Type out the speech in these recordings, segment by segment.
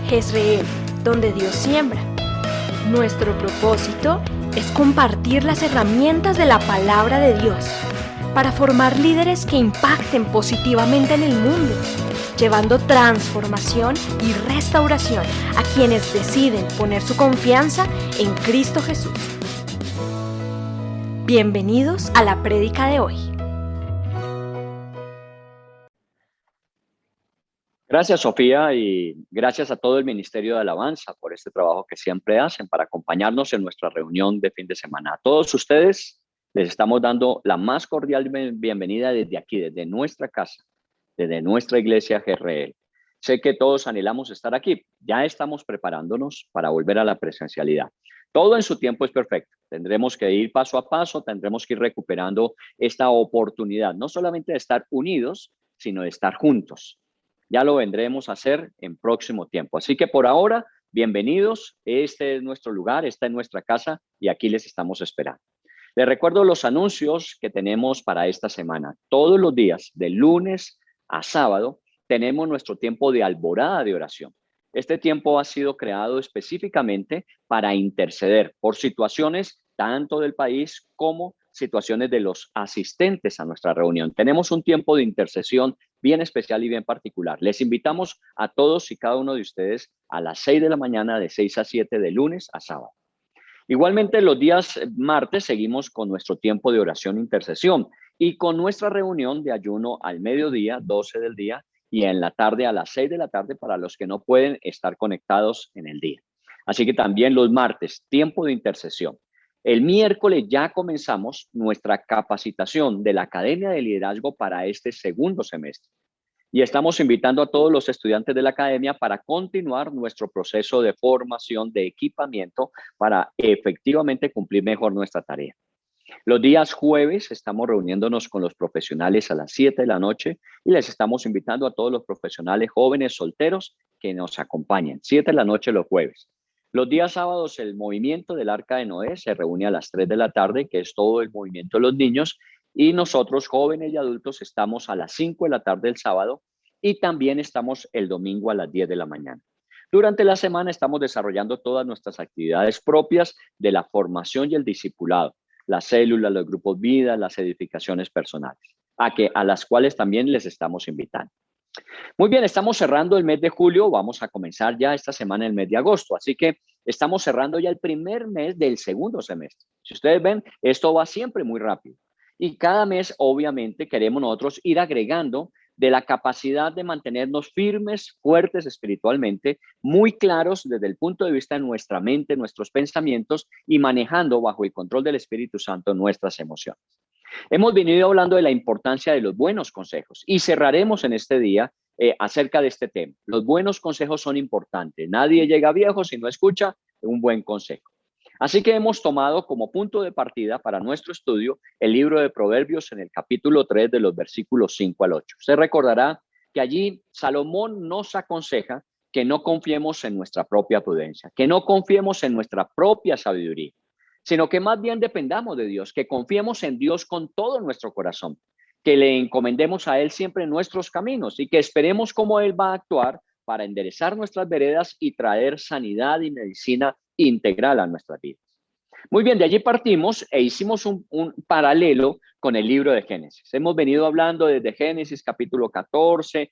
Jezreel, donde Dios siembra. Nuestro propósito es compartir las herramientas de la palabra de Dios para formar líderes que impacten positivamente en el mundo, llevando transformación y restauración a quienes deciden poner su confianza en Cristo Jesús. Bienvenidos a la prédica de hoy. Gracias, Sofía, y gracias a todo el Ministerio de Alabanza por este trabajo que siempre hacen para acompañarnos en nuestra reunión de fin de semana. A todos ustedes les estamos dando la más cordial bienvenida desde aquí, desde nuestra casa, desde nuestra iglesia Jezreel. Sé que todos anhelamos estar aquí. Ya estamos preparándonos para volver a la presencialidad. Todo en su tiempo es perfecto. Tendremos que ir paso a paso, tendremos que ir recuperando esta oportunidad, no solamente de estar unidos, sino de estar juntos. Ya lo vendremos a hacer en próximo tiempo. Así que por ahora, bienvenidos. Este es nuestro lugar, esta es nuestra casa y aquí les estamos esperando. Les recuerdo los anuncios que tenemos para esta semana. Todos los días, de lunes a sábado, tenemos nuestro tiempo de alborada de oración. Este tiempo ha sido creado específicamente para interceder por situaciones tanto del país como situaciones de los asistentes a nuestra reunión. Tenemos un tiempo de intercesión bien especial y bien particular. Les invitamos a todos y cada uno de ustedes a las 6 de la mañana, de 6 a 7, de lunes a sábado. Igualmente, los días martes seguimos con nuestro tiempo de oración e intercesión y con nuestra reunión de ayuno al mediodía, 12 del día, y en la tarde a las 6 de la tarde para los que no pueden estar conectados en el día. Así que también los martes, tiempo de intercesión. El miércoles ya comenzamos nuestra capacitación de la Academia de Liderazgo para este segundo semestre. Y estamos invitando a todos los estudiantes de la academia para continuar nuestro proceso de formación, de equipamiento, para efectivamente cumplir mejor nuestra tarea. Los días jueves estamos reuniéndonos con los profesionales a las 7 de la noche y les estamos invitando a todos los profesionales jóvenes solteros que nos acompañen. 7 de la noche los jueves. Los días sábados el movimiento del Arca de Noé se reúne a las 3 de la tarde, que es todo el movimiento de los niños, y nosotros jóvenes y adultos estamos a las 5 de la tarde el sábado y también estamos el domingo a las 10 de la mañana. Durante la semana estamos desarrollando todas nuestras actividades propias de la formación y el discipulado, las células, los grupos vida, las edificaciones personales, a las cuales también les estamos invitando. Muy bien, estamos cerrando el mes de julio, vamos a comenzar ya esta semana el mes de agosto, así que estamos cerrando ya el primer mes del segundo semestre. Si ustedes ven, esto va siempre muy rápido y cada mes obviamente queremos nosotros ir agregando de la capacidad de mantenernos firmes, fuertes espiritualmente, muy claros desde el punto de vista de nuestra mente, nuestros pensamientos y manejando bajo el control del Espíritu Santo nuestras emociones. Hemos venido hablando de la importancia de los buenos consejos y cerraremos en este día acerca de este tema. Los buenos consejos son importantes. Nadie llega viejo si no escucha un buen consejo. Así que hemos tomado como punto de partida para nuestro estudio el libro de Proverbios en el capítulo 3 de los versículos 5 al 8. Usted recordará que allí Salomón nos aconseja que no confiemos en nuestra propia prudencia, que no confiemos en nuestra propia sabiduría, sino que más bien dependamos de Dios, que confiemos en Dios con todo nuestro corazón, que le encomendemos a Él siempre nuestros caminos y que esperemos cómo Él va a actuar para enderezar nuestras veredas y traer sanidad y medicina integral a nuestras vidas. Muy bien, de allí partimos e hicimos un paralelo con el libro de Génesis. Hemos venido hablando desde Génesis capítulo 14,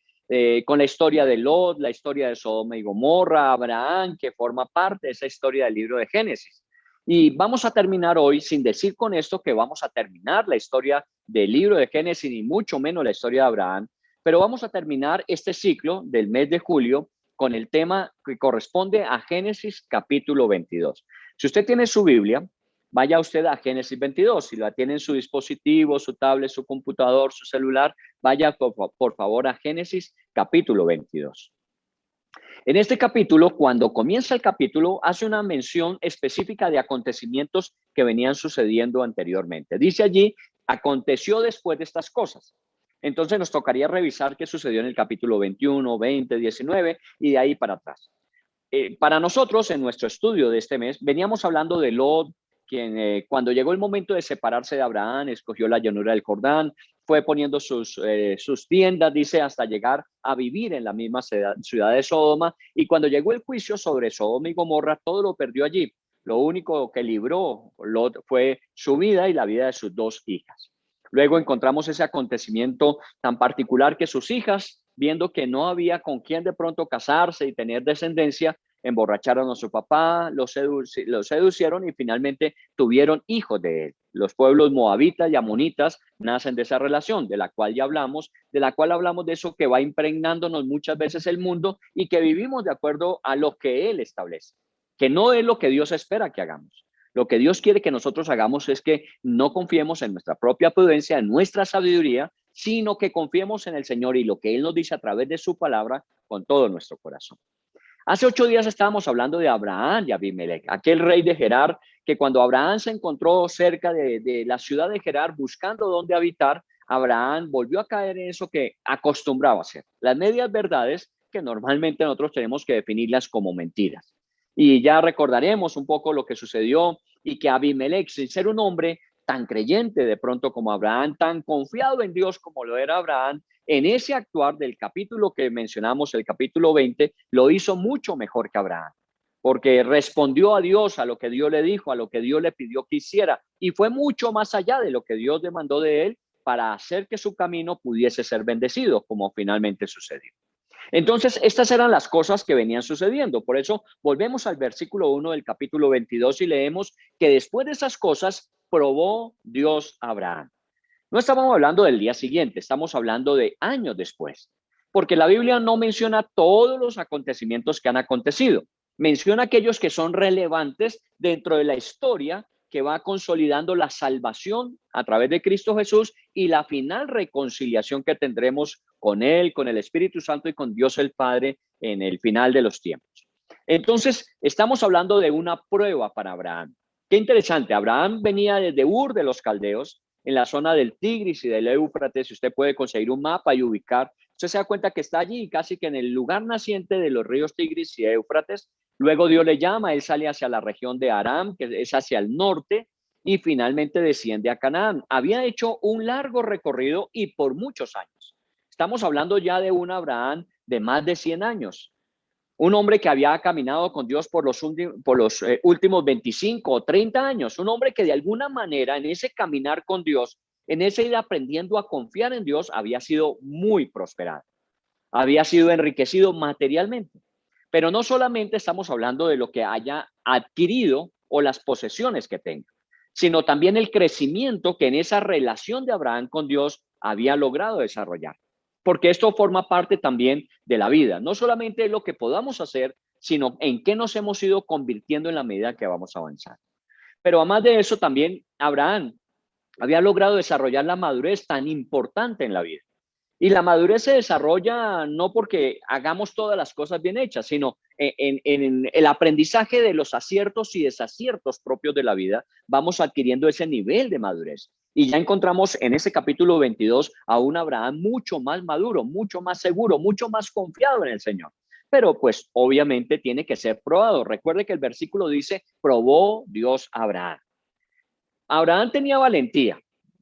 con la historia de Lot, la historia de Sodoma y Gomorra, Abraham, que forma parte de esa historia del libro de Génesis. Y vamos a terminar hoy sin decir con esto que vamos a terminar la historia del libro de Génesis, ni mucho menos la historia de Abraham, pero vamos a terminar este ciclo del mes de julio con el tema que corresponde a Génesis capítulo 22. Si usted tiene su Biblia, vaya usted a Génesis 22. Si la tiene en su dispositivo, su tablet, su computador, su celular, vaya por favor a Génesis capítulo 22. En este capítulo, cuando comienza el capítulo, hace una mención específica de acontecimientos que venían sucediendo anteriormente. Dice allí, aconteció después de estas cosas. Entonces nos tocaría revisar qué sucedió en el capítulo 21, 20, 19 y de ahí para atrás. Para nosotros, en nuestro estudio de este mes, veníamos hablando de Lot, cuando llegó el momento de separarse de Abraham, escogió la llanura del Jordán, fue poniendo sus tiendas, dice, hasta llegar a vivir en la misma ciudad de Sodoma. Y cuando llegó el juicio sobre Sodoma y Gomorra, todo lo perdió allí. Lo único que libró Lot fue su vida y la vida de sus dos hijas. Luego encontramos ese acontecimiento tan particular que sus hijas, viendo que no había con quién de pronto casarse y tener descendencia, emborracharon a su papá, lo seducieron y finalmente tuvieron hijos de él. Los pueblos moabitas y amonitas nacen de esa relación, de la cual ya hablamos, de eso que va impregnándonos muchas veces el mundo y que vivimos de acuerdo a lo que él establece, que no es lo que Dios espera que hagamos. Lo que Dios quiere que nosotros hagamos es que no confiemos en nuestra propia prudencia, en nuestra sabiduría, sino que confiemos en el Señor y lo que Él nos dice a través de su palabra con todo nuestro corazón. Hace 8 días estábamos hablando de Abraham y Abimelech, aquel rey de Gerar, que cuando Abraham se encontró cerca de la ciudad de Gerar buscando dónde habitar, Abraham volvió a caer en eso que acostumbraba hacer, las medias verdades que normalmente nosotros tenemos que definirlas como mentiras. Y ya recordaremos un poco lo que sucedió y que Abimelech, sin ser un hombre tan creyente de pronto como Abraham, tan confiado en Dios como lo era Abraham, en ese actuar del capítulo que mencionamos, el capítulo 20, lo hizo mucho mejor que Abraham, porque respondió a Dios, a lo que Dios le dijo, a lo que Dios le pidió que hiciera, y fue mucho más allá de lo que Dios demandó de él para hacer que su camino pudiese ser bendecido, como finalmente sucedió. Entonces, estas eran las cosas que venían sucediendo. Por eso, volvemos al versículo 1 del capítulo 22 y leemos que después de esas cosas probó Dios a Abraham. No estamos hablando del día siguiente, estamos hablando de años después, porque la Biblia no menciona todos los acontecimientos que han acontecido, menciona aquellos que son relevantes dentro de la historia que va consolidando la salvación a través de Cristo Jesús y la final reconciliación que tendremos con Él, con el Espíritu Santo y con Dios el Padre en el final de los tiempos. Entonces, estamos hablando de una prueba para Abraham. Qué interesante, Abraham venía desde Ur de los Caldeos, en la zona del Tigris y del Éufrates. Si usted puede conseguir un mapa y ubicar, usted se da cuenta que está allí, casi que en el lugar naciente de los ríos Tigris y Éufrates. Luego Dios le llama, él sale hacia la región de Aram, que es hacia el norte, y finalmente desciende a Canaán. Había hecho un largo recorrido y por muchos años. Estamos hablando ya de un Abraham de más de 100 años. Un hombre que había caminado con Dios por los últimos 25 o 30 años. Un hombre que de alguna manera en ese caminar con Dios, en ese ir aprendiendo a confiar en Dios, había sido muy prosperado. Había sido enriquecido materialmente. Pero no solamente estamos hablando de lo que haya adquirido o las posesiones que tenga, sino también el crecimiento que en esa relación de Abraham con Dios había logrado desarrollar. Porque esto forma parte también de la vida, no solamente lo que podamos hacer, sino en qué nos hemos ido convirtiendo en la medida que vamos a avanzar. Pero además de eso, también Abraham había logrado desarrollar la madurez tan importante en la vida. Y la madurez se desarrolla no porque hagamos todas las cosas bien hechas, sino en el aprendizaje de los aciertos y desaciertos propios de la vida, vamos adquiriendo ese nivel de madurez. Y ya encontramos en ese capítulo 22 a un Abraham mucho más maduro, mucho más seguro, mucho más confiado en el Señor. Pero pues obviamente tiene que ser probado. Recuerde que el versículo dice, probó Dios a Abraham. Abraham tenía valentía,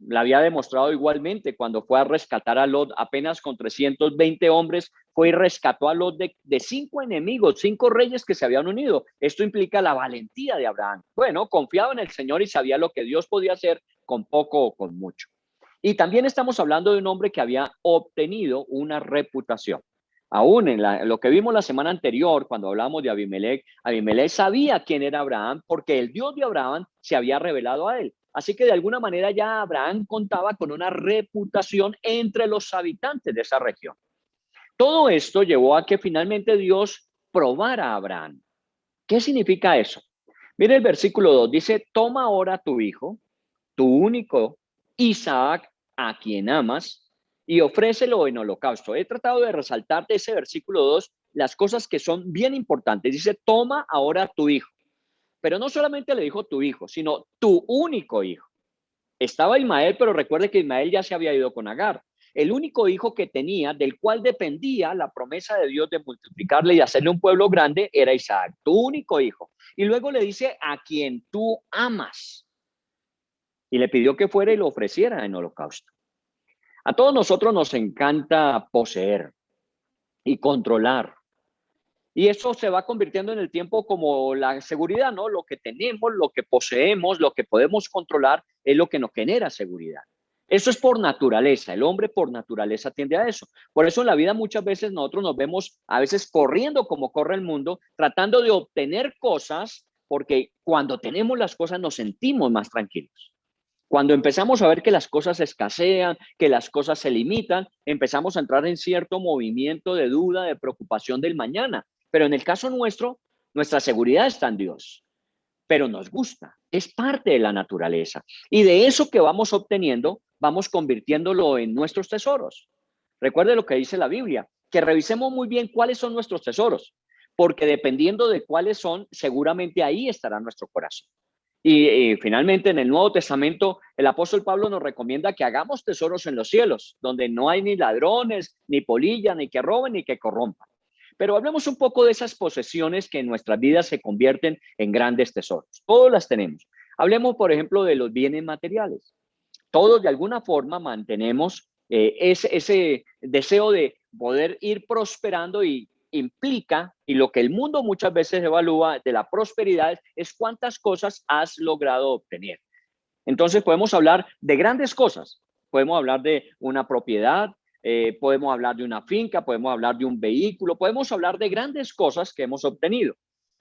la había demostrado igualmente cuando fue a rescatar a Lot, apenas con 320 hombres, fue y rescató a Lot de 5 enemigos, 5 reyes que se habían unido. Esto implica la valentía de Abraham. Bueno, confiaba en el Señor y sabía lo que Dios podía hacer con poco o con mucho. Y también estamos hablando de un hombre que había obtenido una reputación. Aún en lo que vimos la semana anterior, cuando hablamos de Abimelech, Abimelech sabía quién era Abraham porque el Dios de Abraham se había revelado a él. Así que de alguna manera ya Abraham contaba con una reputación entre los habitantes de esa región. Todo esto llevó a que finalmente Dios probara a Abraham. ¿Qué significa eso? Mire el versículo 2, dice, toma ahora tu hijo, tu único, Isaac, a quien amas, y ofrécelo en holocausto. He tratado de resaltar de ese versículo 2 las cosas que son bien importantes. Dice, toma ahora tu hijo. Pero no solamente le dijo tu hijo, sino tu único hijo. Estaba Ismael, pero recuerde que Ismael ya se había ido con Agar. el único hijo que tenía, del cual dependía la promesa de Dios de multiplicarle y hacerle un pueblo grande, era Isaac, tu único hijo. Y luego le dice, a quien tú amas. Y le pidió que fuera y lo ofreciera en holocausto. A todos nosotros nos encanta poseer y controlar. Y eso se va convirtiendo en el tiempo como la seguridad, ¿no? Lo que tenemos, lo que poseemos, lo que podemos controlar es lo que nos genera seguridad. Eso es por naturaleza. El hombre por naturaleza tiende a eso. Por eso en la vida muchas veces nosotros nos vemos a veces corriendo como corre el mundo, tratando de obtener cosas, porque cuando tenemos las cosas nos sentimos más tranquilos. Cuando empezamos a ver que las cosas escasean, que las cosas se limitan, empezamos a entrar en cierto movimiento de duda, de preocupación del mañana. Pero en el caso nuestro, nuestra seguridad está en Dios, pero nos gusta, es parte de la naturaleza. Y de eso que vamos obteniendo, vamos convirtiéndolo en nuestros tesoros. Recuerde lo que dice la Biblia, que revisemos muy bien cuáles son nuestros tesoros, porque dependiendo de cuáles son, seguramente ahí estará nuestro corazón. Y finalmente en el Nuevo Testamento, el apóstol Pablo nos recomienda que hagamos tesoros en los cielos, donde no hay ni ladrones, ni polilla, ni que roben, ni que corrompan. Pero hablemos un poco de esas posesiones que en nuestras vidas se convierten en grandes tesoros. Todas las tenemos. Hablemos, por ejemplo, de los bienes materiales. Todos de alguna forma mantenemos ese deseo de poder ir prosperando y implica, y lo que el mundo muchas veces evalúa de la prosperidad es cuántas cosas has logrado obtener. Entonces podemos hablar de grandes cosas, podemos hablar de una propiedad, podemos hablar de una finca, podemos hablar de un vehículo, podemos hablar de grandes cosas que hemos obtenido,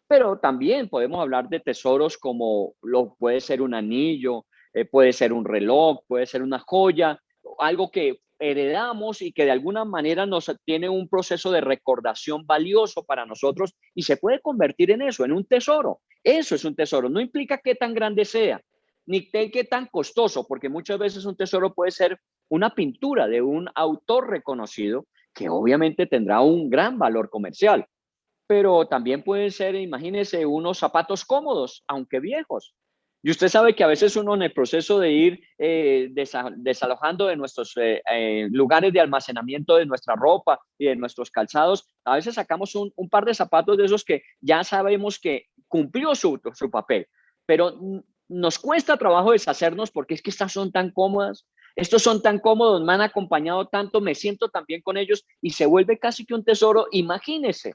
pero también podemos hablar de tesoros como lo puede ser un anillo, puede ser un reloj, puede ser una joya, algo que heredamos y que de alguna manera nos tiene un proceso de recordación valioso para nosotros y se puede convertir en eso, en un tesoro. Eso es un tesoro, no implica qué tan grande sea, ni qué tan costoso, porque muchas veces un tesoro puede ser una pintura de un autor reconocido que obviamente tendrá un gran valor comercial, pero también pueden ser, imagínese, unos zapatos cómodos, aunque viejos. Y usted sabe que a veces uno en el proceso de ir desalojando de nuestros lugares de almacenamiento de nuestra ropa y de nuestros calzados, a veces sacamos un par de zapatos de esos que ya sabemos que cumplió su papel, pero nos cuesta trabajo deshacernos porque es que estas son tan cómodas, estos son tan cómodos, me han acompañado tanto, me siento tan bien con ellos y se vuelve casi que un tesoro, imagínese,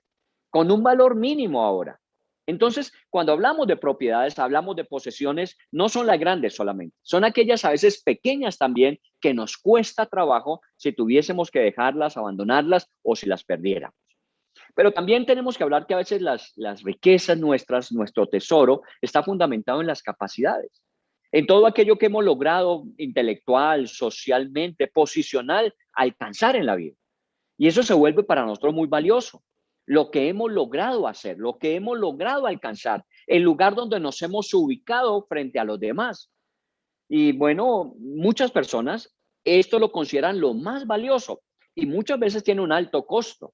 con un valor mínimo ahora. Entonces, cuando hablamos de propiedades, hablamos de posesiones, no son las grandes solamente, son aquellas a veces pequeñas también que nos cuesta trabajo si tuviésemos que dejarlas, abandonarlas o si las perdiéramos. Pero también tenemos que hablar que a veces las riquezas nuestras, nuestro tesoro, está fundamentado en las capacidades, en todo aquello que hemos logrado intelectual, socialmente, posicional, alcanzar en la vida. Y eso se vuelve para nosotros muy valioso. Lo que hemos logrado hacer, lo que hemos logrado alcanzar, el lugar donde nos hemos ubicado frente a los demás. Y bueno, muchas personas esto lo consideran lo más valioso y muchas veces tiene un alto costo.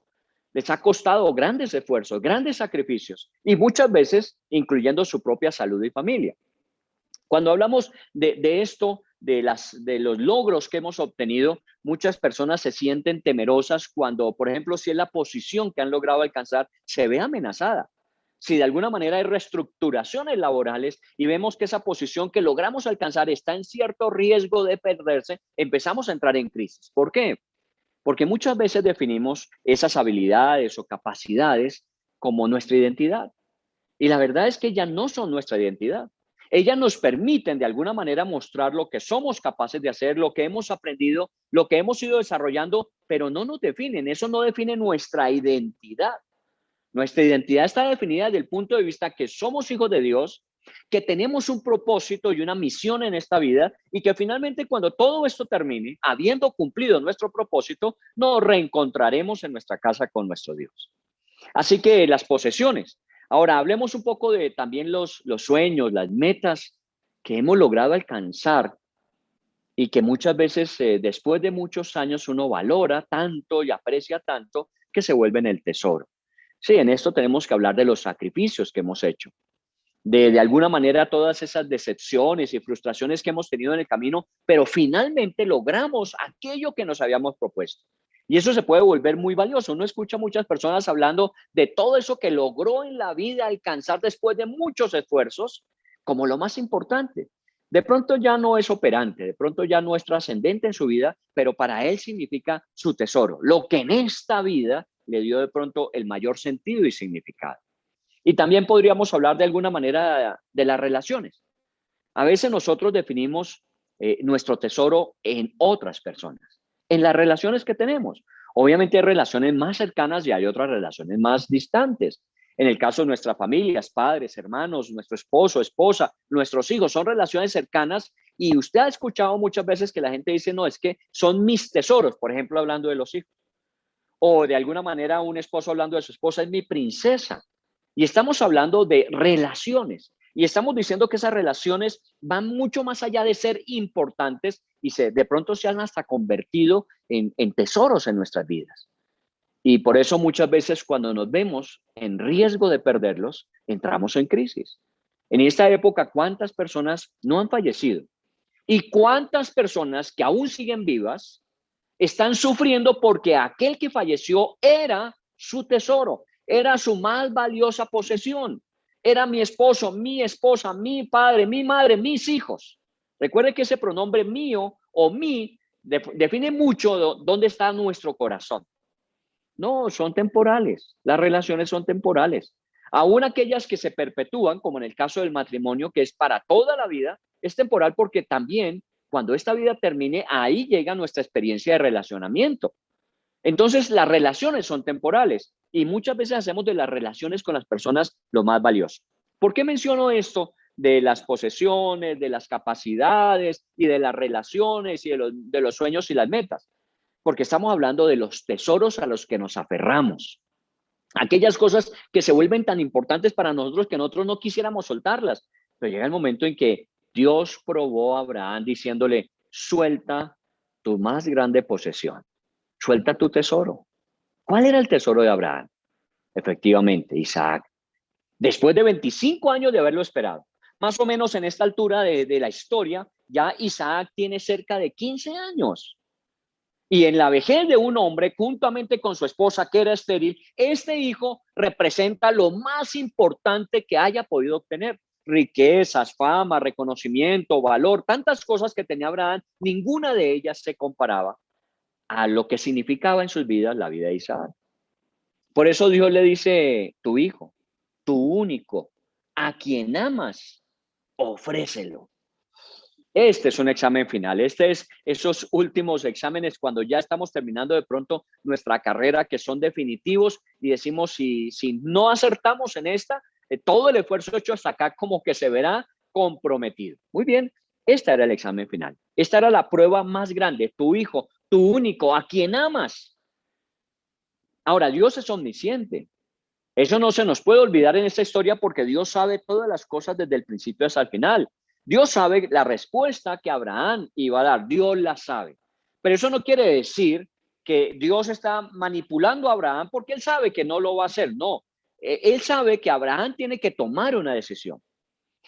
Les ha costado grandes esfuerzos, grandes sacrificios y muchas veces incluyendo su propia salud y familia. Cuando hablamos de esto, de los logros que hemos obtenido, muchas personas se sienten temerosas cuando, por ejemplo, si es la posición que han logrado alcanzar, se ve amenazada. Si de alguna manera hay reestructuraciones laborales y vemos que esa posición que logramos alcanzar está en cierto riesgo de perderse, empezamos a entrar en crisis. ¿Por qué? Porque muchas veces definimos esas habilidades o capacidades como nuestra identidad. Y la verdad es que ya no son nuestra identidad. Ellas nos permiten de alguna manera mostrar lo que somos capaces de hacer, lo que hemos aprendido, lo que hemos ido desarrollando, pero no nos definen. Eso no define nuestra identidad. Nuestra identidad está definida desde el punto de vista que somos hijos de Dios, que tenemos un propósito y una misión en esta vida y que finalmente cuando todo esto termine, habiendo cumplido nuestro propósito, nos reencontraremos en nuestra casa con nuestro Dios. Así que las posesiones. Ahora, hablemos un poco de también los sueños, las metas que hemos logrado alcanzar y que muchas veces después de muchos años uno valora tanto y aprecia tanto que se vuelven el tesoro. Sí, en esto tenemos que hablar de los sacrificios que hemos hecho. de alguna manera todas esas decepciones y frustraciones que hemos tenido en el camino, pero finalmente logramos aquello que nos habíamos propuesto. Y eso se puede volver muy valioso. Uno escucha a muchas personas hablando de todo eso que logró en la vida alcanzar después de muchos esfuerzos como lo más importante. De pronto ya no es operante, de pronto ya no es trascendente en su vida, pero para él significa su tesoro, lo que en esta vida le dio de pronto el mayor sentido y significado. Y también podríamos hablar de alguna manera de las relaciones. A veces nosotros definimos nuestro tesoro en otras personas, en las relaciones que tenemos. Obviamente hay relaciones más cercanas y hay otras relaciones más distantes. En el caso de nuestras familias, padres, hermanos, nuestro esposo, esposa, nuestros hijos, son relaciones cercanas y usted ha escuchado muchas veces que la gente dice, no, es que son mis tesoros, por ejemplo, hablando de los hijos. O de alguna manera un esposo hablando de su esposa, es mi princesa. Y estamos hablando de relaciones. Y estamos diciendo que esas relaciones van mucho más allá de ser importantes y de pronto se han hasta convertido en tesoros en nuestras vidas. Y por eso muchas veces cuando nos vemos en riesgo de perderlos, entramos en crisis. En esta época, ¿cuántas personas no han fallecido? ¿Y cuántas personas que aún siguen vivas están sufriendo porque aquel que falleció era su tesoro, era su más valiosa posesión? Era mi esposo, mi esposa, mi padre, mi madre, mis hijos. Recuerde que ese pronombre mío o mi define mucho dónde está nuestro corazón. No, son temporales. Las relaciones son temporales. Aún aquellas que se perpetúan, como en el caso del matrimonio, que es para toda la vida, es temporal porque también cuando esta vida termine, ahí llega nuestra experiencia de relacionamiento. Entonces, las relaciones son temporales y muchas veces hacemos de las relaciones con las personas lo más valioso. ¿Por qué menciono esto de las posesiones, de las capacidades y de las relaciones y de los sueños y las metas? Porque estamos hablando de los tesoros a los que nos aferramos. Aquellas cosas que se vuelven tan importantes para nosotros que nosotros no quisiéramos soltarlas. Pero llega el momento en que Dios probó a Abraham diciéndole, suelta tu más grande posesión, suelta tu tesoro. ¿Cuál era el tesoro de Abraham? Efectivamente, Isaac. Después de 25 años de haberlo esperado, más o menos en esta altura de la historia, ya Isaac tiene cerca de 15 años. Y en la vejez de un hombre, juntamente con su esposa que era estéril, este hijo representa lo más importante que haya podido obtener. Riquezas, fama, reconocimiento, valor, tantas cosas que tenía Abraham, ninguna de ellas se comparaba a lo que significaba en sus vidas la vida de Isaac. Por eso Dios le dice, tu hijo, tu único, a quien amas, ofrécelo. Este es un examen final. Este es esos últimos exámenes cuando ya estamos terminando de pronto nuestra carrera, que son definitivos y decimos, si no acertamos en esta, todo el esfuerzo hecho hasta acá como que se verá comprometido. Muy bien, este era el examen final. Esta era la prueba más grande. Tu hijo, tu único, a quien amas. Ahora, Dios es omnisciente. Eso no se nos puede olvidar en esta historia porque Dios sabe todas las cosas desde el principio hasta el final. Dios sabe la respuesta que Abraham iba a dar, Dios la sabe. Pero eso no quiere decir que Dios está manipulando a Abraham porque él sabe que no lo va a hacer, no. Él sabe que Abraham tiene que tomar una decisión.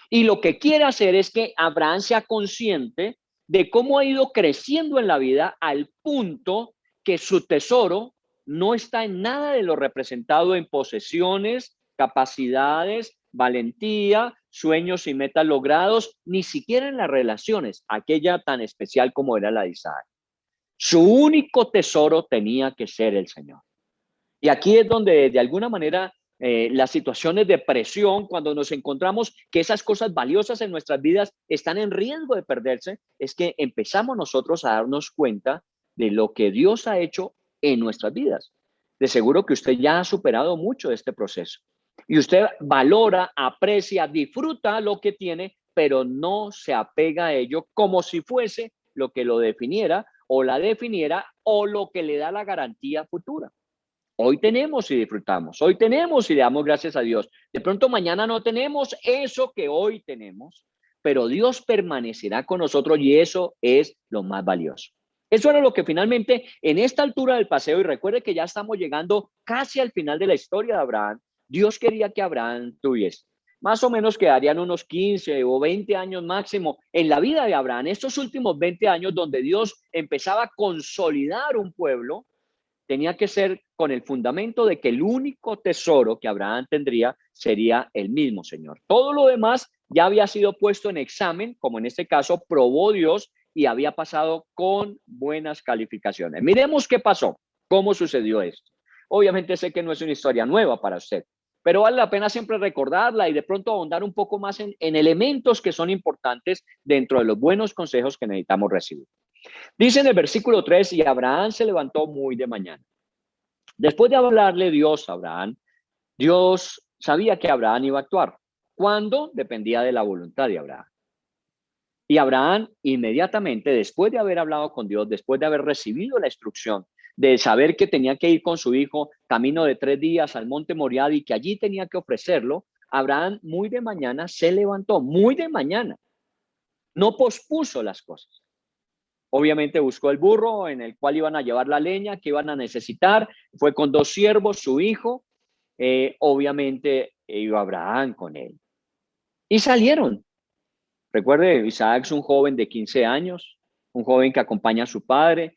Y lo que quiere hacer es que Abraham sea consciente de cómo ha ido creciendo en la vida al punto que su tesoro no está en nada de lo representado en posesiones, capacidades, valentía, sueños y metas logrados, ni siquiera en las relaciones, aquella tan especial como era la de Isaac. Su único tesoro tenía que ser el Señor. Y aquí es donde de alguna manera las situaciones de presión, cuando nos encontramos que esas cosas valiosas en nuestras vidas están en riesgo de perderse, es que empezamos nosotros a darnos cuenta de lo que Dios ha hecho en nuestras vidas. De seguro que usted ya ha superado mucho de este proceso. Y usted valora, aprecia, disfruta lo que tiene, pero no se apega a ello como si fuese lo que lo definiera o la definiera o lo que le da la garantía futura. Hoy tenemos y disfrutamos, hoy tenemos y le damos gracias a Dios. De pronto mañana no tenemos eso que hoy tenemos, pero Dios permanecerá con nosotros y eso es lo más valioso. Eso era lo que finalmente en esta altura del paseo, y recuerde que ya estamos llegando casi al final de la historia de Abraham, Dios quería que Abraham tuviese. más o menos quedarían unos 15 o 20 años máximo en la vida de Abraham. Estos últimos 20 años donde Dios empezaba a consolidar un pueblo, tenía que ser con el fundamento de que el único tesoro que Abraham tendría sería el mismo Señor. Todo lo demás ya había sido puesto en examen, como en este caso probó Dios y había pasado con buenas calificaciones. Miremos qué pasó, cómo sucedió esto. Obviamente sé que no es una historia nueva para usted, pero vale la pena siempre recordarla y de pronto ahondar un poco más en elementos que son importantes dentro de los buenos consejos que necesitamos recibir. Dice en el versículo 3, y Abraham se levantó muy de mañana. Después de hablarle Dios a Abraham, Dios sabía que Abraham iba a actuar. ¿Cuándo? Dependía de la voluntad de Abraham. Y Abraham inmediatamente, después de haber hablado con Dios, después de haber recibido la instrucción, de saber que tenía que ir con su hijo camino de 3 días al monte Moriah y que allí tenía que ofrecerlo, Abraham muy de mañana se levantó, muy de mañana. No pospuso las cosas. Obviamente buscó el burro en el cual iban a llevar la leña que iban a necesitar. Fue con 2 siervos, su hijo. Obviamente iba Abraham con él. Y salieron. Recuerde, Isaac es un joven de 15 años, un joven que acompaña a su padre.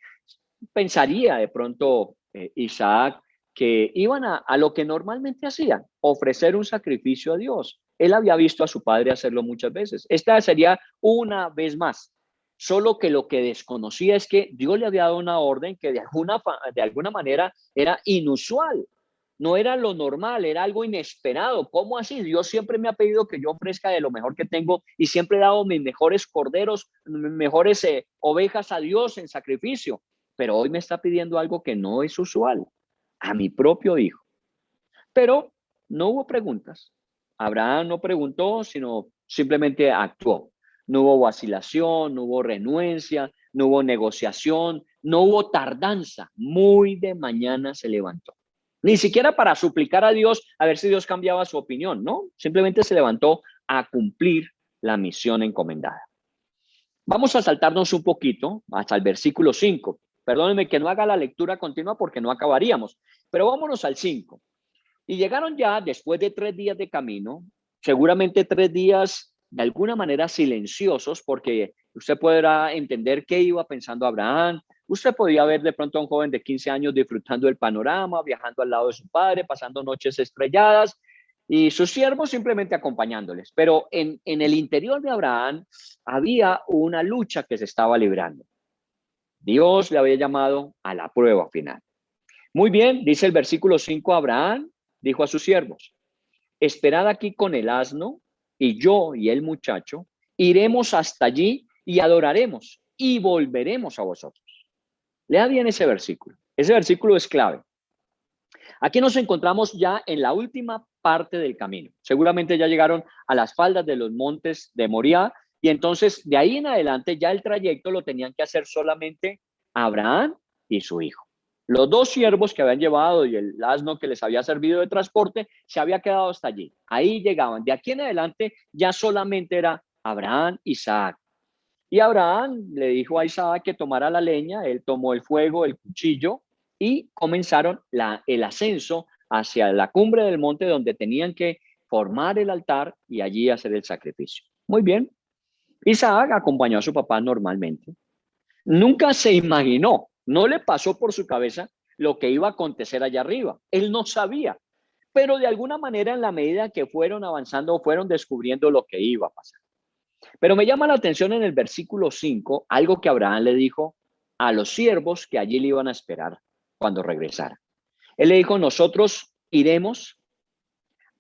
Pensaría de pronto Isaac que iban a lo que normalmente hacían, ofrecer un sacrificio a Dios. Él había visto a su padre hacerlo muchas veces. Esta sería una vez más. Solo que lo que desconocía es que Dios le había dado una orden que de alguna manera era inusual. No era lo normal, era algo inesperado. ¿Cómo así? Dios siempre me ha pedido que yo ofrezca de lo mejor que tengo y siempre he dado mis mejores corderos, mis mejores ovejas a Dios en sacrificio. Pero hoy me está pidiendo algo que no es usual, a mi propio hijo. Pero no hubo preguntas. Abraham no preguntó, sino simplemente actuó. No hubo vacilación, no hubo renuencia, no hubo negociación, no hubo tardanza. Muy de mañana se levantó. Ni siquiera para suplicar a Dios a ver si Dios cambiaba su opinión, ¿no? Simplemente se levantó a cumplir la misión encomendada. Vamos a saltarnos un poquito hasta el versículo 5. Perdónenme que no haga la lectura continua porque no acabaríamos, pero vámonos al 5. Y llegaron ya después de 3 días de camino, seguramente 3 días de alguna manera silenciosos, porque usted podrá entender qué iba pensando Abraham. Usted podía ver de pronto a un joven de 15 años disfrutando del panorama, viajando al lado de su padre, pasando noches estrelladas y sus siervos simplemente acompañándoles. Pero en el interior de Abraham había una lucha que se estaba librando. Dios le había llamado a la prueba final. Muy bien, dice el versículo 5, Abraham dijo a sus siervos, esperad aquí con el asno y yo y el muchacho iremos hasta allí y adoraremos y volveremos a vosotros. Lea bien ese versículo. Ese versículo es clave. Aquí nos encontramos ya en la última parte del camino. Seguramente ya llegaron a las faldas de los montes de Moriah y entonces de ahí en adelante ya el trayecto lo tenían que hacer solamente Abraham y su hijo. Los 2 siervos que habían llevado y el asno que les había servido de transporte se había quedado hasta allí. Ahí llegaban. De aquí en adelante ya solamente era Abraham, Isaac. Y Abraham le dijo a Isaac que tomara la leña, él tomó el fuego, el cuchillo y comenzaron el ascenso hacia la cumbre del monte donde tenían que formar el altar y allí hacer el sacrificio. Muy bien. Isaac acompañó a su papá normalmente. Nunca se imaginó, no le pasó por su cabeza lo que iba a acontecer allá arriba. Él no sabía, pero de alguna manera en la medida que fueron avanzando, fueron descubriendo lo que iba a pasar. Pero me llama la atención en el versículo 5, algo que Abraham le dijo a los siervos que allí le iban a esperar cuando regresara. Él le dijo, nosotros iremos,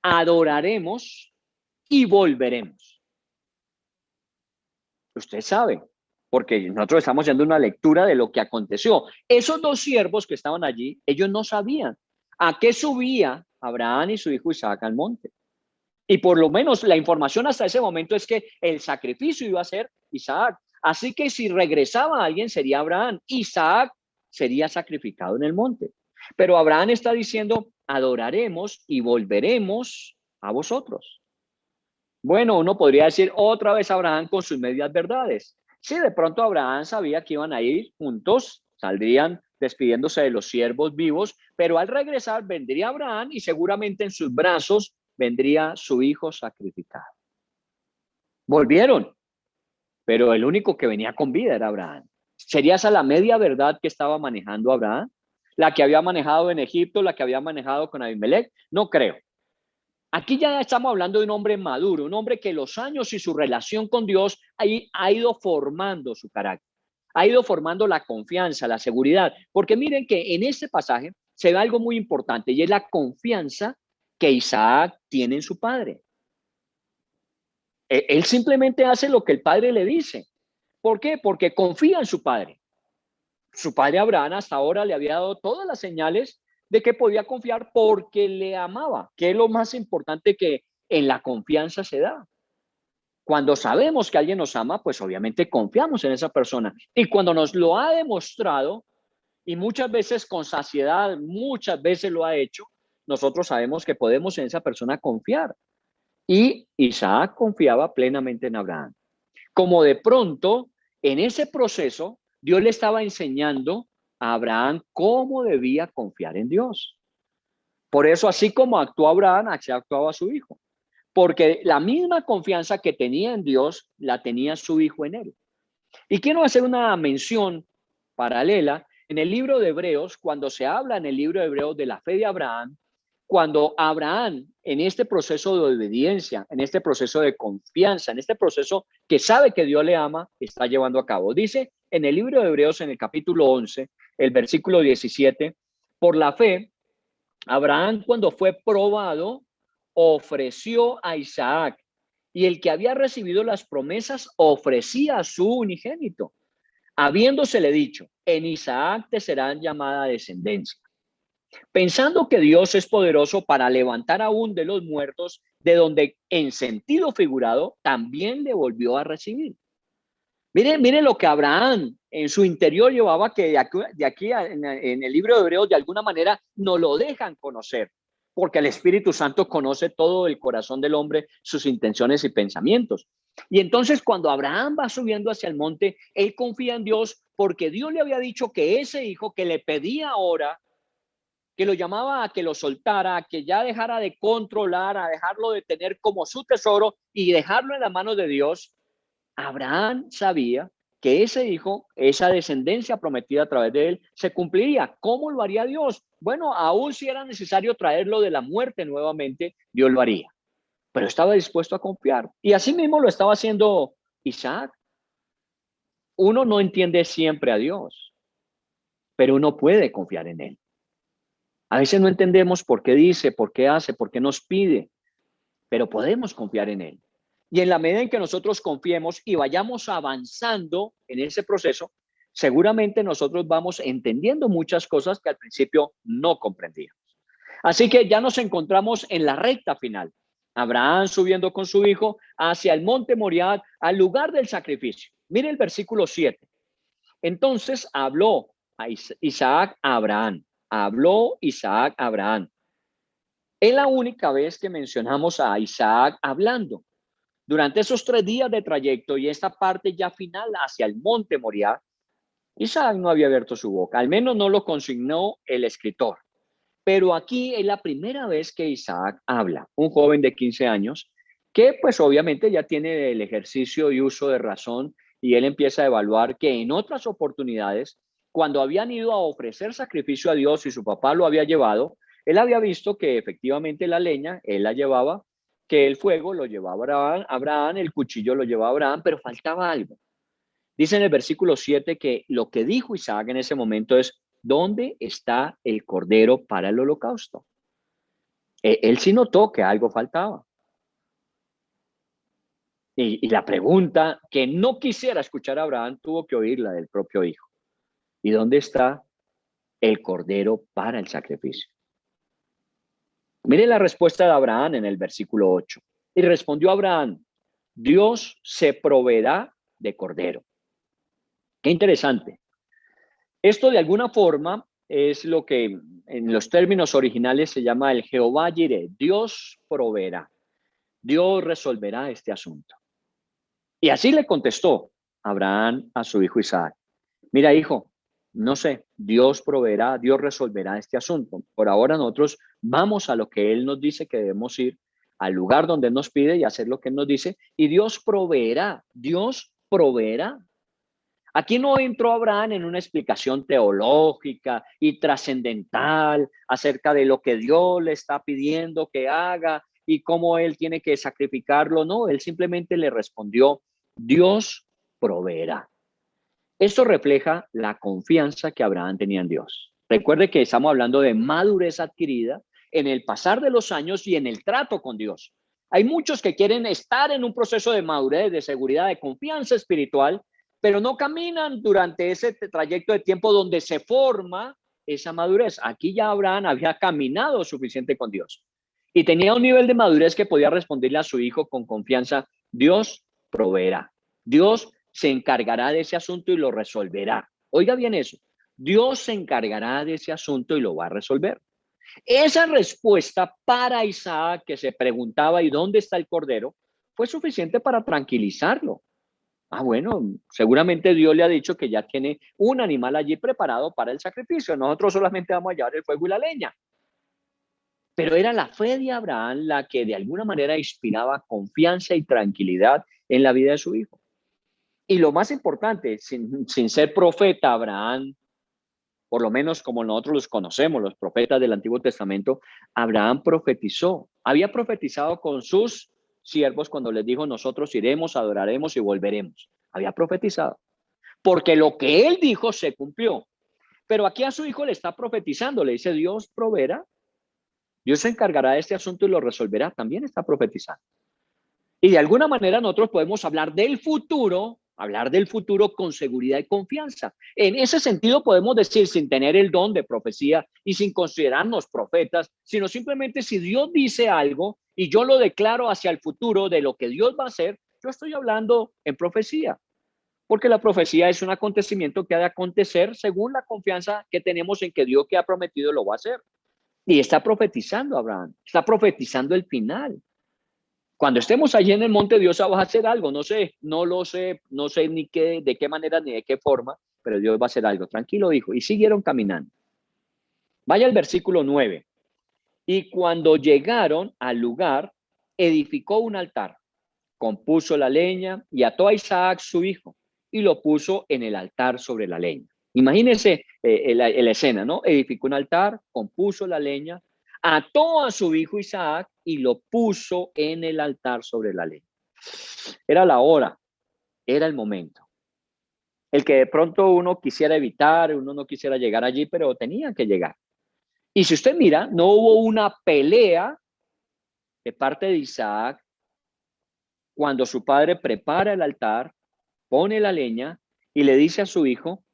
adoraremos y volveremos. Usted sabe, porque nosotros estamos haciendo una lectura de lo que aconteció. Esos 2 siervos que estaban allí, ellos no sabían a qué subía Abraham y su hijo Isaac al monte. Y por lo menos la información hasta ese momento es que el sacrificio iba a ser Isaac. Así que si regresaba alguien sería Abraham. Isaac sería sacrificado en el monte. Pero Abraham está diciendo, adoraremos y volveremos a vosotros. Bueno, uno podría decir otra vez Abraham con sus medias verdades. Sí, de pronto Abraham sabía que iban a ir juntos, saldrían despidiéndose de los siervos vivos, pero al regresar vendría Abraham y seguramente en sus brazos vendría su hijo sacrificado. Volvieron, pero el único que venía con vida era Abraham. ¿Sería esa la media verdad que estaba manejando Abraham? ¿La que había manejado en Egipto, la que había manejado con Abimelech? No creo. Aquí ya estamos hablando de un hombre maduro, un hombre que los años y su relación con Dios ha ido formando su carácter, ha ido formando la confianza, la seguridad. Porque miren que en este pasaje se ve algo muy importante y es la confianza que Isaac tiene en su padre. Él simplemente hace lo que el padre le dice. ¿Por qué? Porque confía en su padre. Su padre Abraham hasta ahora le había dado todas las señales de que podía confiar porque le amaba, que es lo más importante que en la confianza se da. Cuando sabemos que alguien nos ama, pues obviamente confiamos en esa persona. Y cuando nos lo ha demostrado, y muchas veces con saciedad, muchas veces lo ha hecho, nosotros sabemos que podemos en esa persona confiar. Y Isaac confiaba plenamente en Abraham. Como de pronto, en ese proceso, Dios le estaba enseñando a Abraham cómo debía confiar en Dios. Por eso, así como actuó Abraham, así actuaba su hijo. Porque la misma confianza que tenía en Dios, la tenía su hijo en él. Y quiero hacer una mención paralela. En el libro de Hebreos, cuando se habla en el libro de Hebreos de la fe de Abraham, cuando Abraham, en este proceso de obediencia, en este proceso de confianza, en este proceso que sabe que Dios le ama, está llevando a cabo. Dice en el libro de Hebreos, en el capítulo 11, el versículo 17, por la fe, Abraham, cuando fue probado, ofreció a Isaac, y el que había recibido las promesas ofrecía a su unigénito, habiéndosele dicho, en Isaac te serán llamada descendencia. Pensando que Dios es poderoso para levantar aún de los muertos, de donde en sentido figurado también le volvió a recibir. Miren lo que Abraham en su interior llevaba, que de aquí en el libro de Hebreos de alguna manera no lo dejan conocer, porque el Espíritu Santo conoce todo el corazón del hombre, sus intenciones y pensamientos. Y entonces cuando Abraham va subiendo hacia el monte, él confía en Dios porque Dios le había dicho que ese hijo que le pedía ahora, que lo llamaba a que lo soltara, a que ya dejara de controlar, a dejarlo de tener como su tesoro y dejarlo en las manos de Dios. Abraham sabía que ese hijo, esa descendencia prometida a través de él, se cumpliría. ¿Cómo lo haría Dios? Bueno, aún si era necesario traerlo de la muerte nuevamente, Dios lo haría. Pero estaba dispuesto a confiar. Y así mismo lo estaba haciendo Isaac. Uno no entiende siempre a Dios, pero uno puede confiar en él. A veces no entendemos por qué dice, por qué hace, por qué nos pide, pero podemos confiar en él. Y en la medida en que nosotros confiemos y vayamos avanzando en ese proceso, seguramente nosotros vamos entendiendo muchas cosas que al principio no comprendíamos. Así que ya nos encontramos en la recta final. Abraham subiendo con su hijo hacia el monte Moriah, al lugar del sacrificio. Mire el versículo 7. Entonces habló a Isaac a Abraham. Habló Isaac a Abraham. Es la única vez que mencionamos a Isaac hablando. Durante esos 3 días de trayecto y esta parte ya final hacia el monte Moriah, Isaac no había abierto su boca, al menos no lo consignó el escritor. Pero aquí es la primera vez que Isaac habla, un joven de 15 años, que pues obviamente ya tiene el ejercicio y uso de razón y él empieza a evaluar que en otras oportunidades, cuando habían ido a ofrecer sacrificio a Dios y su papá lo había llevado, él había visto que efectivamente la leña, él la llevaba, que el fuego lo llevaba Abraham, el cuchillo lo llevaba Abraham, pero faltaba algo. Dice en el versículo 7 que lo que dijo Isaac en ese momento es, ¿dónde está el cordero para el holocausto? Él sí notó que algo faltaba. Y la pregunta que no quisiera escuchar a Abraham tuvo que oírla del propio hijo. ¿Y dónde está el cordero para el sacrificio? Mire la respuesta de Abraham en el versículo 8. Y respondió Abraham, Dios se proveerá de cordero. Qué interesante. Esto de alguna forma es lo que en los términos originales se llama el Jehová Jireh. Dios proveerá. Dios resolverá este asunto. Y así le contestó Abraham a su hijo Isaac. Mira, hijo, no sé, Dios proveerá, Dios resolverá este asunto. Por ahora nosotros vamos a lo que Él nos dice que debemos ir, al lugar donde nos pide y hacer lo que nos dice, y Dios proveerá, Dios proveerá. Aquí no entró Abraham en una explicación teológica y trascendental acerca de lo que Dios le está pidiendo que haga y cómo él tiene que sacrificarlo. No, él simplemente le respondió, Dios proveerá. Esto refleja la confianza que Abraham tenía en Dios. Recuerde que estamos hablando de madurez adquirida en el pasar de los años y en el trato con Dios. Hay muchos que quieren estar en un proceso de madurez, de seguridad, de confianza espiritual, pero no caminan durante ese trayecto de tiempo donde se forma esa madurez. Aquí ya Abraham había caminado suficiente con Dios y tenía un nivel de madurez que podía responderle a su hijo con confianza, Dios proveerá, Dios se encargará de ese asunto y lo resolverá. Oiga bien eso, Dios se encargará de ese asunto y lo va a resolver. Esa respuesta para Isaac, que se preguntaba, ¿y dónde está el cordero?, fue suficiente para tranquilizarlo. Ah, bueno, seguramente Dios le ha dicho que ya tiene un animal allí preparado para el sacrificio. Nosotros solamente vamos a llevar el fuego y la leña. Pero era la fe de Abraham la que de alguna manera inspiraba confianza y tranquilidad en la vida de su hijo. Y lo más importante, sin ser profeta, Abraham, por lo menos como nosotros los conocemos, los profetas del Antiguo Testamento, Abraham profetizó. Había profetizado con sus siervos cuando les dijo, nosotros iremos, adoraremos y volveremos. Había profetizado. Porque lo que él dijo se cumplió. Pero aquí a su hijo le está profetizando, le dice, Dios proveerá. Dios se encargará de este asunto y lo resolverá. También está profetizando. Y de alguna manera nosotros podemos hablar del futuro con seguridad y confianza. En ese sentido podemos decir, sin tener el don de profecía y sin considerarnos profetas, sino simplemente si Dios dice algo y yo lo declaro hacia el futuro de lo que Dios va a hacer, yo estoy hablando en profecía. Porque la profecía es un acontecimiento que ha de acontecer según la confianza que tenemos en que Dios que ha prometido lo va a hacer. Y está profetizando Abraham, está profetizando el final. Cuando estemos allí en el monte, Dios va a hacer algo, no sé, no lo sé, no sé ni qué, de qué manera ni de qué forma, pero Dios va a hacer algo. Tranquilo, hijo. Y siguieron caminando. Vaya al versículo 9. Y cuando llegaron al lugar, edificó un altar, compuso la leña y ató a Isaac su hijo y lo puso en el altar sobre la leña. Imagínense la escena, ¿no? Edificó un altar, compuso la leña, ató a su hijo Isaac y lo puso en el altar sobre la leña. Era la hora, era el momento. El que de pronto uno quisiera evitar, uno no quisiera llegar allí, pero tenía que llegar. Y si usted mira, no hubo una pelea de parte de Isaac cuando su padre prepara el altar, pone la leña y le dice a su hijo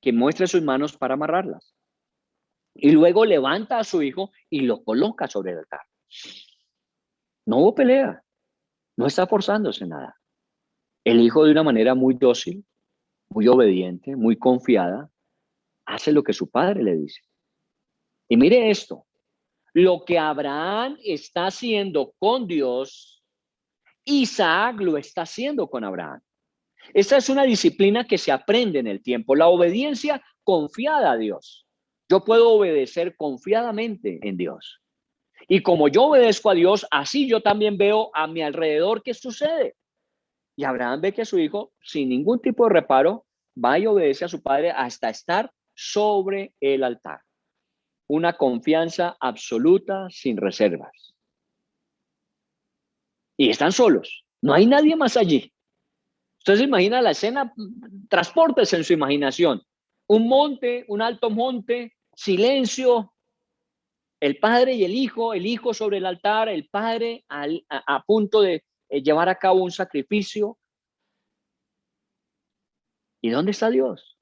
que muestre sus manos para amarrarlas. Y luego levanta a su hijo y lo coloca sobre el altar. No hubo pelea, no está forzándose nada. El hijo, de una manera muy dócil, muy obediente, muy confiada, hace lo que su padre le dice. Y mire esto, lo que Abraham está haciendo con Dios, Isaac lo está haciendo con Abraham. Esta es una disciplina que se aprende en el tiempo, la obediencia confiada a Dios. Yo puedo obedecer confiadamente en Dios. Y como yo obedezco a Dios, así yo también veo a mi alrededor qué sucede. Y Abraham ve que su hijo, sin ningún tipo de reparo, va y obedece a su padre hasta estar sobre el altar. Una confianza absoluta, sin reservas. Y están solos. No hay nadie más allí. Usted se imagina la escena, transportes en su imaginación. Un monte, un alto monte, silencio, el padre y el hijo sobre el altar, el padre a punto de llevar a cabo un sacrificio. ¿Y dónde está Dios?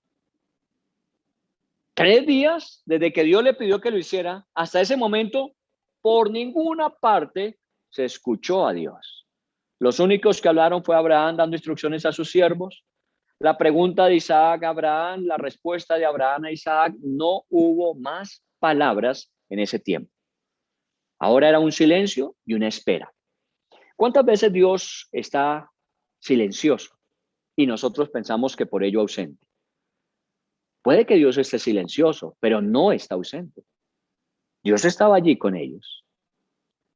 3 días desde que Dios le pidió que lo hiciera, hasta ese momento, por ninguna parte se escuchó a Dios. Los únicos que hablaron fue Abraham dando instrucciones a sus siervos. La pregunta de Isaac a Abraham, la respuesta de Abraham a Isaac, no hubo más palabras en ese tiempo. Ahora era un silencio y una espera. ¿Cuántas veces Dios está silencioso y nosotros pensamos que por ello ausente? Puede que Dios esté silencioso, pero no está ausente. Dios estaba allí con ellos.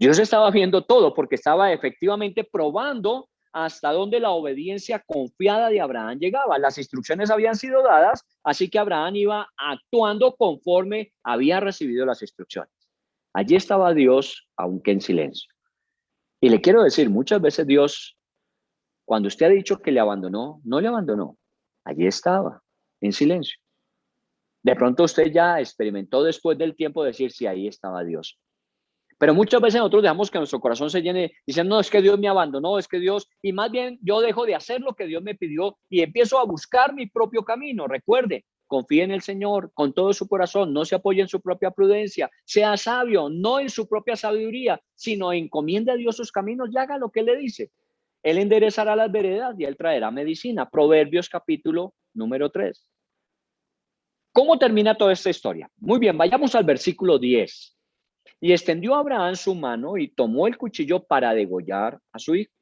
Dios estaba viendo todo porque estaba efectivamente probando hasta dónde la obediencia confiada de Abraham llegaba. Las instrucciones habían sido dadas, así que Abraham iba actuando conforme había recibido las instrucciones. Allí estaba Dios, aunque en silencio. Y le quiero decir, muchas veces Dios, cuando usted ha dicho que le abandonó, no le abandonó. Allí estaba, en silencio. De pronto usted ya experimentó después del tiempo decir, sí, ahí estaba Dios. Pero muchas veces nosotros dejamos que nuestro corazón se llene diciendo, no, es que Dios me abandonó, es que Dios, y más bien yo dejo de hacer lo que Dios me pidió y empiezo a buscar mi propio camino. Recuerde, confíe en el Señor con todo su corazón, no se apoye en su propia prudencia, sea sabio, no en su propia sabiduría, sino encomiende a Dios sus caminos y haga lo que Él le dice. Él enderezará las veredas y Él traerá medicina. Proverbios capítulo número 3. ¿Cómo termina toda esta historia? Muy bien, vayamos al versículo 10. Y extendió Abraham su mano y tomó el cuchillo para degollar a su hijo.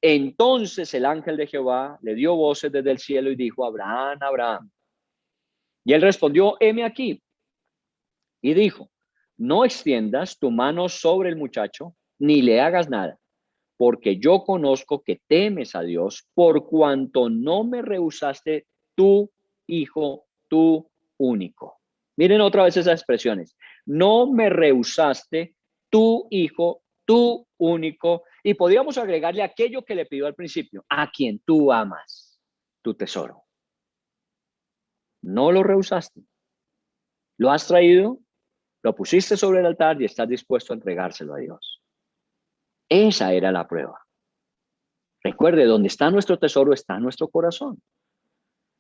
Entonces el ángel de Jehová le dio voces desde el cielo y dijo, Abraham, Abraham. Y él respondió, heme aquí. Y dijo, no extiendas tu mano sobre el muchacho, ni le hagas nada, porque yo conozco que temes a Dios, por cuanto no me rehusaste tu hijo, tu único. Miren otra vez esas expresiones. No me rehusaste tu hijo, tu único. Y podríamos agregarle aquello que le pidió al principio, a quien tú amas, tu tesoro. No lo rehusaste. Lo has traído, lo pusiste sobre el altar y estás dispuesto a entregárselo a Dios. Esa era la prueba. Recuerde, donde está nuestro tesoro está nuestro corazón.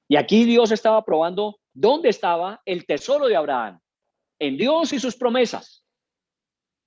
Y aquí Dios estaba probando dónde estaba el tesoro de Abraham, en Dios y sus promesas.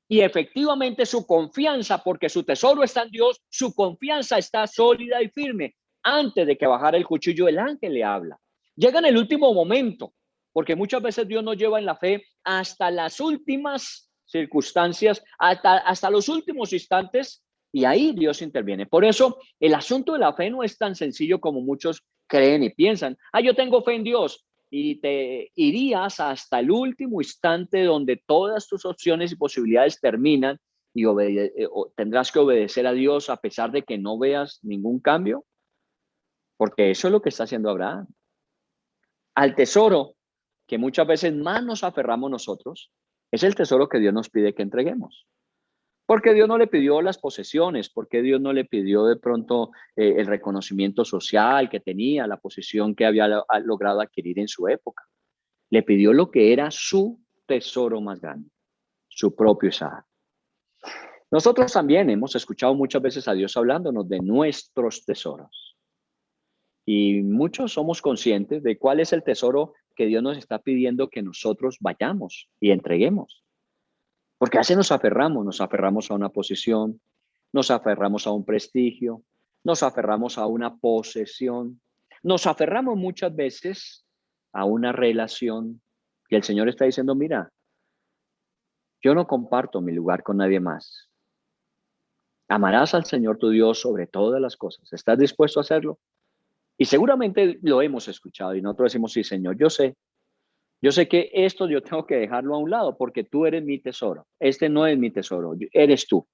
Y efectivamente su confianza, porque su tesoro está en Dios, su confianza está sólida y firme. Antes de que bajara el cuchillo, el ángel le habla. Llega en el último momento, porque muchas veces Dios nos lleva en la fe hasta las últimas circunstancias, hasta los últimos instantes, y ahí Dios interviene. Por eso el asunto de la fe no es tan sencillo como muchos creen y piensan. Yo tengo fe en Dios. Y te irías hasta el último instante donde todas tus opciones y posibilidades terminan y tendrás que obedecer a Dios a pesar de que no veas ningún cambio, porque eso es lo que está haciendo Abraham. Al tesoro que muchas veces más nos aferramos nosotros, es el tesoro que Dios nos pide que entreguemos. Porque Dios no le pidió las posesiones, porque Dios no le pidió de pronto el reconocimiento social que tenía, la posición que había logrado adquirir en su época. Le pidió lo que era su tesoro más grande, su propio Isaac. Nosotros también hemos escuchado muchas veces a Dios hablándonos de nuestros tesoros. Y muchos somos conscientes de cuál es el tesoro que Dios nos está pidiendo que nosotros vayamos y entreguemos. Porque a veces nos aferramos a una posición, nos aferramos a un prestigio, nos aferramos a una posesión, nos aferramos muchas veces a una relación. Y el Señor está diciendo, mira, yo no comparto mi lugar con nadie más. Amarás al Señor tu Dios sobre todas las cosas. ¿Estás dispuesto a hacerlo? Y seguramente lo hemos escuchado y nosotros decimos, sí, Señor, yo sé que esto yo tengo que dejarlo a un lado porque tú eres mi tesoro. Este no es mi tesoro, eres tú.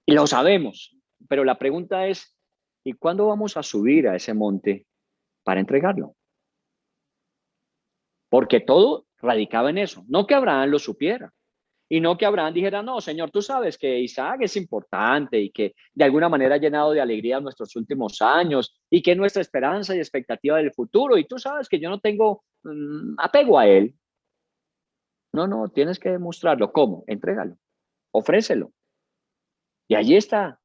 Y lo sabemos, pero la pregunta es, ¿y cuándo vamos a subir a ese monte para entregarlo? Porque todo radicaba en eso. No que Abraham lo supiera. Y no que Abraham dijera, no, Señor, tú sabes que Isaac es importante y que de alguna manera ha llenado de alegría nuestros últimos años y que es nuestra esperanza y expectativa del futuro. Y tú sabes que yo no tengo apego a él. No, tienes que demostrarlo. ¿Cómo? Entrégalo, ofrécelo. Y allí está.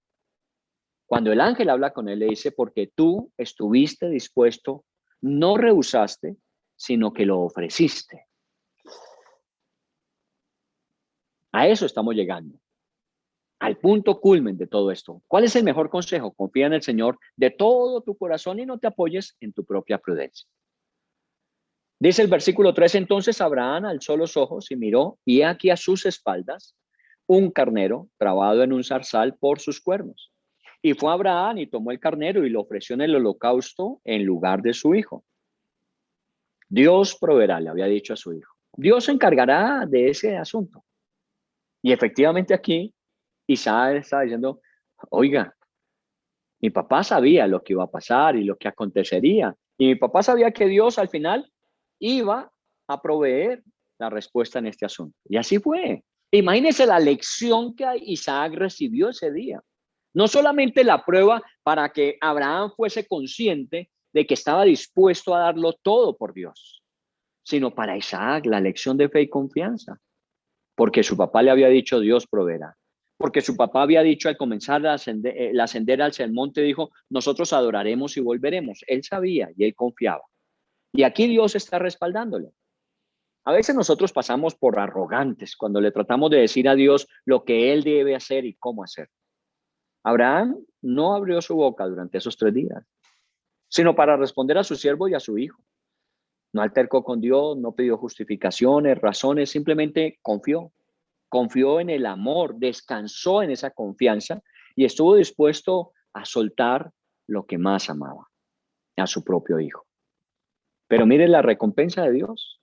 Cuando el ángel habla con él, le dice, porque tú estuviste dispuesto, no rehusaste, sino que lo ofreciste. A eso estamos llegando, al punto culmen de todo esto. ¿Cuál es el mejor consejo? Confía en el Señor de todo tu corazón y no te apoyes en tu propia prudencia. Dice el versículo 3, entonces Abraham alzó los ojos y miró, y aquí a sus espaldas un carnero trabado en un zarzal por sus cuernos. Y fue Abraham y tomó el carnero y lo ofreció en el holocausto en lugar de su hijo. Dios proveerá, le había dicho a su hijo. Dios se encargará de ese asunto. Y efectivamente aquí Isaac estaba diciendo, oiga, mi papá sabía lo que iba a pasar y lo que acontecería. Y mi papá sabía que Dios al final iba a proveer la respuesta en este asunto. Y así fue. Imagínense la lección que Isaac recibió ese día. No solamente la prueba para que Abraham fuese consciente de que estaba dispuesto a darlo todo por Dios, sino para Isaac la lección de fe y confianza. Porque su papá le había dicho, Dios proveerá. Porque su papá había dicho al comenzar la ascender hacia el monte, dijo, nosotros adoraremos y volveremos. Él sabía y él confiaba. Y aquí Dios está respaldándolo. A veces nosotros pasamos por arrogantes cuando le tratamos de decir a Dios lo que Él debe hacer y cómo hacer. Abraham no abrió su boca durante esos 3 días, sino para responder a su siervo y a su hijo. No altercó con Dios, no pidió justificaciones, razones, simplemente confió. Confió en el amor, descansó en esa confianza y estuvo dispuesto a soltar lo que más amaba, a su propio hijo. Pero mire la recompensa de Dios.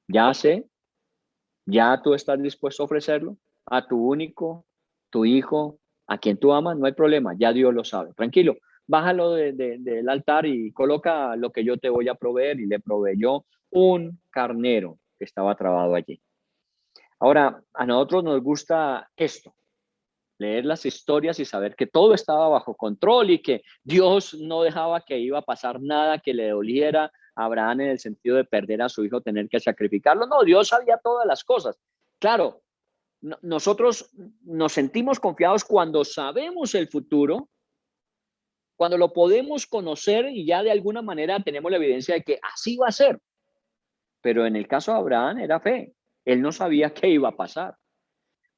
Ya sé, ya tú estás dispuesto a ofrecerlo a tu único, tu hijo, a quien tú amas, no hay problema, ya Dios lo sabe. Tranquilo, bájalo del altar y coloca lo que yo te voy a proveer. Y le proveyó un carnero que estaba trabado allí. Ahora, a nosotros nos gusta esto, leer las historias y saber que todo estaba bajo control y que Dios no dejaba que iba a pasar nada que le doliera a Abraham en el sentido de perder a su hijo, tener que sacrificarlo. No, Dios sabía todas las cosas. Claro, nosotros nos sentimos confiados cuando sabemos el futuro, cuando lo podemos conocer y ya de alguna manera tenemos la evidencia de que así va a ser. Pero en el caso de Abraham era fe. Él no sabía qué iba a pasar.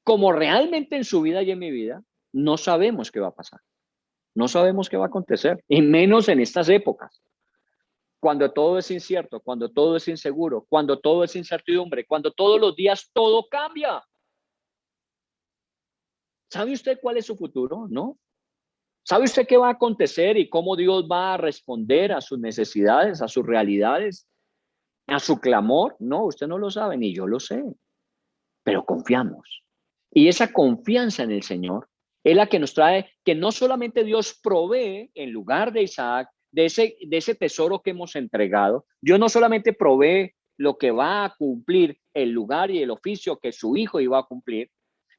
Como realmente en su vida y en mi vida, no sabemos qué va a pasar. No sabemos qué va a acontecer, y menos en estas épocas, cuando todo es incierto, cuando todo es inseguro, cuando todo es incertidumbre, cuando todos los días todo cambia. ¿Sabe usted cuál es su futuro? ¿No? ¿Sabe usted qué va a acontecer y cómo Dios va a responder a sus necesidades, a sus realidades, a su clamor? No, usted no lo sabe, ni yo lo sé, pero confiamos. Y esa confianza en el Señor es la que nos trae que no solamente Dios provee en lugar de Isaac, de ese tesoro que hemos entregado. Dios no solamente provee lo que va a cumplir el lugar y el oficio que su hijo iba a cumplir,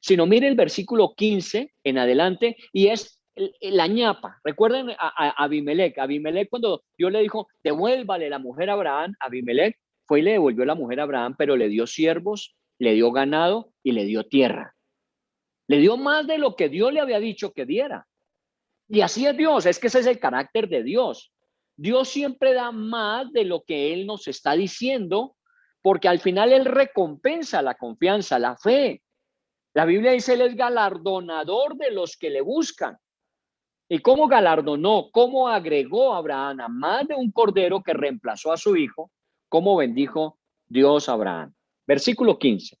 sino mire el versículo 15 en adelante y es la ñapa. Recuerden a Abimelech. Abimelech, cuando Dios le dijo, devuélvale la mujer a Abraham, Abimelech fue y le devolvió la mujer a Abraham, pero le dio siervos, le dio ganado y le dio tierra. Le dio más de lo que Dios le había dicho que diera. Y así es Dios, es que ese es el carácter de Dios. Dios siempre da más de lo que Él nos está diciendo, porque al final Él recompensa la confianza, la fe. La Biblia dice, Él es galardonador de los que le buscan. ¿Y cómo galardonó? ¿Cómo agregó a Abraham a más de un cordero que reemplazó a su hijo? ¿Cómo bendijo Dios a Abraham? Versículo 15.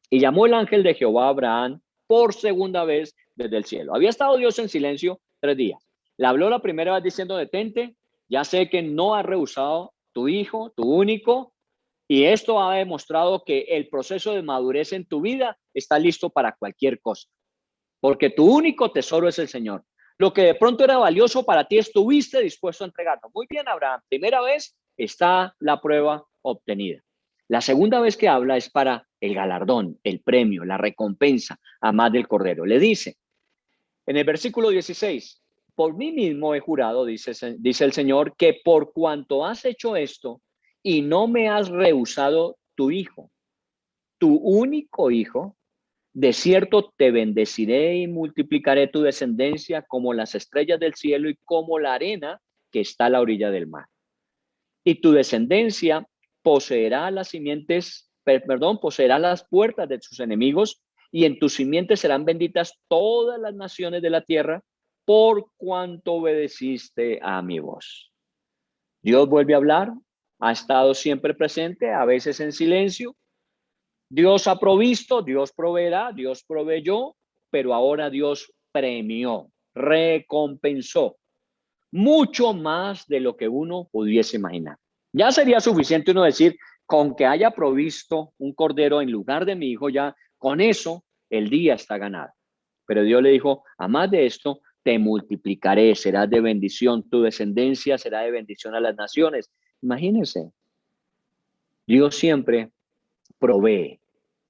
Y llamó el ángel de Jehová a Abraham por segunda vez desde el cielo. Había estado Dios en silencio 3 días. Le habló la primera vez diciendo, detente, ya sé que no has rehusado tu hijo, tu único, y esto ha demostrado que el proceso de madurez en tu vida está listo para cualquier cosa, porque tu único tesoro es el Señor. Lo que de pronto era valioso para ti, estuviste dispuesto a entregarlo. Muy bien, Abraham, primera vez está la prueba obtenida. La segunda vez que habla es para el galardón, el premio, la recompensa a más del cordero. Le dice en el versículo 16, por mí mismo he jurado, dice el Señor, que por cuanto has hecho esto y no me has rehusado tu hijo, tu único hijo, de cierto te bendeciré y multiplicaré tu descendencia como las estrellas del cielo y como la arena que está a la orilla del mar. Y tu descendencia poseerá poseerá las puertas de sus enemigos, y en tus simientes serán benditas todas las naciones de la tierra, por cuanto obedeciste a mi voz. Dios vuelve a hablar, ha estado siempre presente, a veces en silencio. Dios ha provisto, Dios proveerá, Dios proveyó, pero ahora Dios premió, recompensó mucho más de lo que uno pudiese imaginar. Ya sería suficiente uno decir, con que haya provisto un cordero en lugar de mi hijo, ya con eso el día está ganado. Pero Dios le dijo, a más de esto, te multiplicaré, serás de bendición, tu descendencia será de bendición a las naciones. Imagínense, Dios siempre provee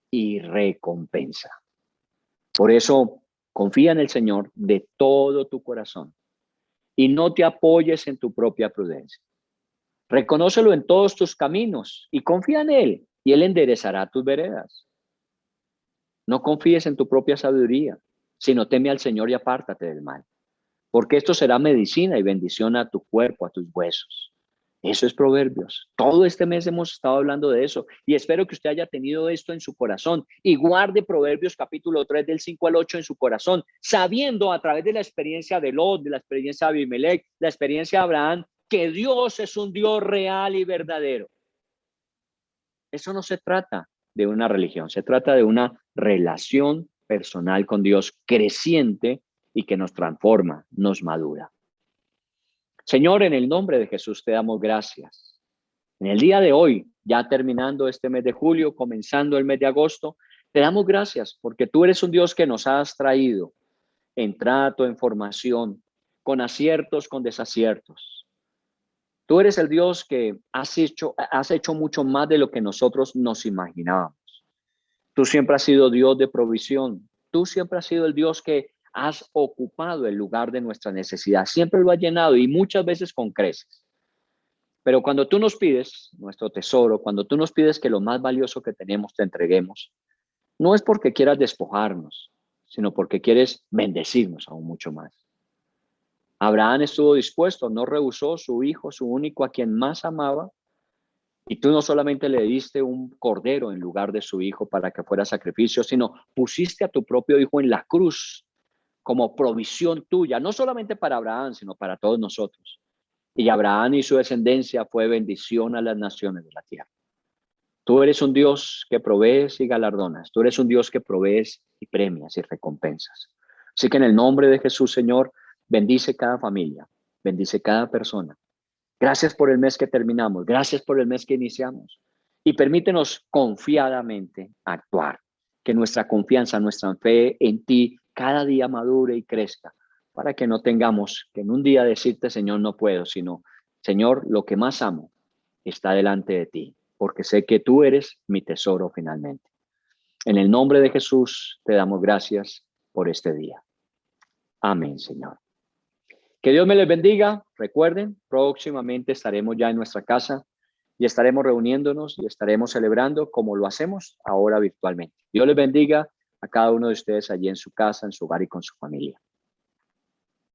y recompensa. Por eso, confía en el Señor de todo tu corazón y no te apoyes en tu propia prudencia. Reconócelo en todos tus caminos y confía en Él, y Él enderezará tus veredas. No confíes en tu propia sabiduría, sino teme al Señor y apártate del mal, porque esto será medicina y bendición a tu cuerpo, a tus huesos. Eso es Proverbios. Todo este mes hemos estado hablando de eso y espero que usted haya tenido esto en su corazón y guarde Proverbios capítulo 3 del 5 al 8 en su corazón, sabiendo a través de la experiencia de Lot, de la experiencia de Abimelech, la experiencia de Abraham, que Dios es un Dios real y verdadero. Eso no se trata de una religión, se trata de una relación personal con Dios creciente y que nos transforma, nos madura. Señor, en el nombre de Jesús te damos gracias. En el día de hoy, ya terminando este mes de julio, comenzando el mes de agosto, te damos gracias porque tú eres un Dios que nos has traído en trato, en formación, con aciertos, con desaciertos. Tú eres el Dios que has hecho mucho más de lo que nosotros nos imaginábamos. Tú siempre has sido Dios de provisión. Tú siempre has sido el Dios que has ocupado el lugar de nuestra necesidad. Siempre lo has llenado y muchas veces con creces. Pero cuando tú nos pides nuestro tesoro, cuando tú nos pides que lo más valioso que tenemos te entreguemos, no es porque quieras despojarnos, sino porque quieres bendecirnos aún mucho más. Abraham estuvo dispuesto, no rehusó su hijo, su único a quien más amaba, y tú no solamente le diste un cordero en lugar de su hijo para que fuera sacrificio, sino pusiste a tu propio hijo en la cruz como provisión tuya, no solamente para Abraham, sino para todos nosotros. Y Abraham y su descendencia fue bendición a las naciones de la tierra. Tú eres un Dios que provees y galardonas. Tú eres un Dios que provees y premias y recompensas. Así que en el nombre de Jesús, Señor, bendice cada familia, bendice cada persona. Gracias por el mes que terminamos, gracias por el mes que iniciamos. Y permítenos confiadamente actuar, que nuestra confianza, nuestra fe en ti cada día madure y crezca, para que no tengamos que en un día decirte, Señor, no puedo, sino, Señor, lo que más amo está delante de ti, porque sé que tú eres mi tesoro finalmente. En el nombre de Jesús te damos gracias por este día. Amén, Señor. Que Dios me les bendiga. Recuerden, próximamente estaremos ya en nuestra casa y estaremos reuniéndonos y estaremos celebrando como lo hacemos ahora virtualmente. Dios les bendiga a cada uno de ustedes allí en su casa, en su hogar y con su familia.